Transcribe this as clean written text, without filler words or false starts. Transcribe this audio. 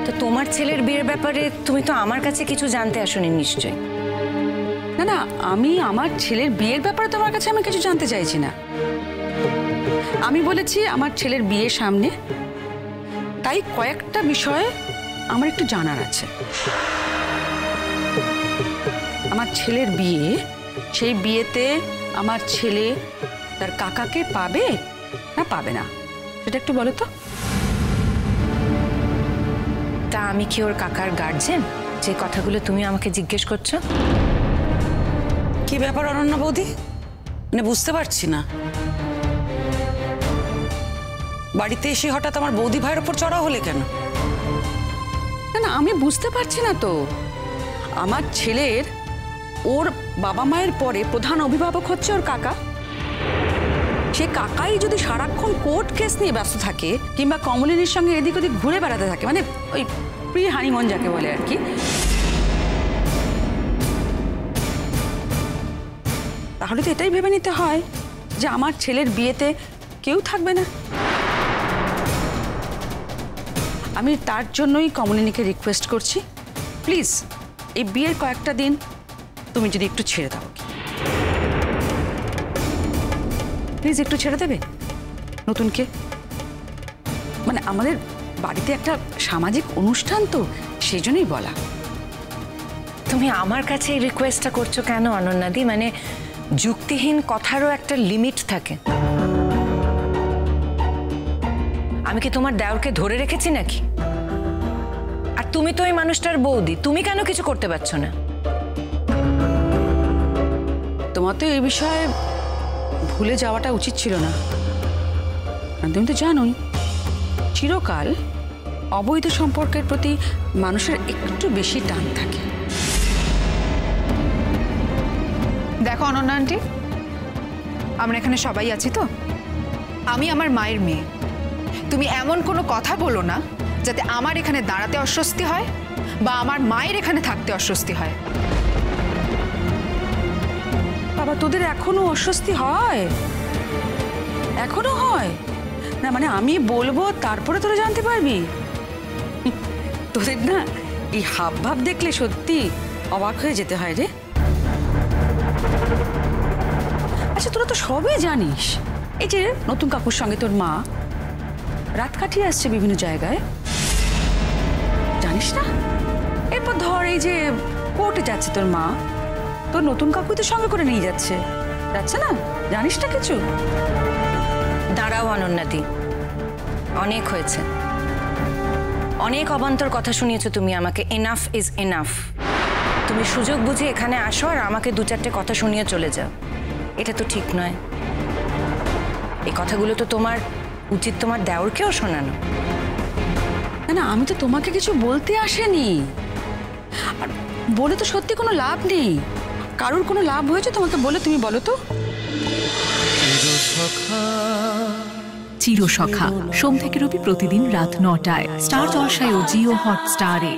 তো তোমার ছেলের বিয়ের ব্যাপারে তুমি তো আমার কাছে কিছু জানতে আসোনি নিশ্চয়। না না, আমি আমার ছেলের বিয়ের ব্যাপারে তোমার কাছে আমি কিছু জানতে চাইছি না। আমি বলেছি আমার ছেলের বিয়ে সামনে, তাই কয়েকটা বিষয়ে আমার একটু জানার আছে। আমার ছেলের বিয়ে, সেই বিয়েতে আমার ছেলে তার কাকাকে পাবে না পাবে না সেটা একটু বলো তো। তা আমি কি ওর কাকার গার্জেন, যে কথাগুলো তুমি আমাকে জিজ্ঞেস করছো? কি ব্যাপার অনন্যা বৌদি, মানে বুঝতে পারছি না। বাড়িতে এসে হঠাৎ আমার বৌদি ভাইয়ের ওপর চড়া হলে কেন? না না, আমি বুঝতে পারছি না তো। আমার ছেলের ওর বাবা মায়ের পরে প্রধান অভিভাবক হচ্ছে ওর কাকা। সে কাকাই যদি সারাক্ষণ কোর্ট কেস নিয়ে ব্যস্ত থাকে কিংবা কমলিনীর সঙ্গে এদিক ওদিক ঘুরে বেড়াতে থাকে, মানে ওই প্রি হানিমুন যাকে বলে আর কি, তাহলে তো এটাই ভেবে নিতে হয় যে আমার ছেলের বিয়েতে কেউ থাকবে না। আমি তার জন্যই কমলিনীকে রিকোয়েস্ট করছি, প্লিজ এই বিয়ের কয়েকটা দিন তুমি যদি একটু ছেড়ে দাও, প্লিজ একটু ছেড়ে দেবে নতুনকে। মানে আমাদের বাড়িতে একটা সামাজিক অনুষ্ঠান তো, সেই জন্যই বলা। তুমি আমার কাছে এই রিকোয়েস্টটা করছো কেন অনন্যাদি? মানে যুক্তিহীন কথারও একটা লিমিট থাকে। আমি কি তোমার দেওরকে ধরে রেখেছি নাকি? আর তুমি তো ওই মানুষটার বৌদি, তুমি কেন কিছু করতে পারছো না? তোমার তো এই বিষয়ে ভুলে যাওয়াটা উচিত ছিল না। তুমি তো জানোই চিরকাল অবৈধ সম্পর্কের প্রতি মানুষের একটু বেশি টান থাকে। দেখো অনন্যা আন্টি, আমরা এখানে সবাই আছি তো। আমি আমার মায়ের মেয়ে, তুমি এমন কোনো কথা বলো না যাতে আমার এখানে দাঁড়াতে অস্বস্তি হয় বা আমার মায়ের এখানে থাকতে অস্বস্তি হয়। বাবা, তোদের এখনো অস্বস্তি হয়? এখনো হয় না? মানে আমি বলবো তারপরে তোরা জানতে পারবি? তোদের না এই হাব ভাব দেখলে সত্যি অবাক হয়ে যেতে হয় রে। আচ্ছা, তোরা তো সবই জানিস, এই যে নতুন কাকুর সঙ্গে তোর মা রাত কাটিয়ে আসছে বিভিন্ন জায়গায়, জানিস না? এরপর ধর এই যে কোর্টে যাচ্ছে তোর মা, তোর নতুন কাকু তো সঙ্গে করে নিয়ে যাচ্ছে না? জানিস না কিছু? দাঁড়াও অনন্যাদি, অনেক হয়েছে। অনেক অবান্তর কথা শুনিয়েছো তুমি আমাকে। Enough is enough. তুমি সুযোগ বুঝে এখানে আসো আর আমাকে দু চারটে কথা শুনিয়ে চলে যাও, এটা তো ঠিক নয়। এই কথাগুলো তো তোমার উচিত তোমার দেওরকেও শোনানো। না না, আমি তো তোমাকে কিছু বলতে আসেনি, আর বলে তো সত্যি কোনো লাভ নেই। কারোর কোনো লাভ হয়েছে তোমাকে বলে? তুমি বলো তো। চিরসখা সোম থেকে রবি প্রতিদিন রাত ৯টায় স্টার জলসায় ও জিও হটস্টারে।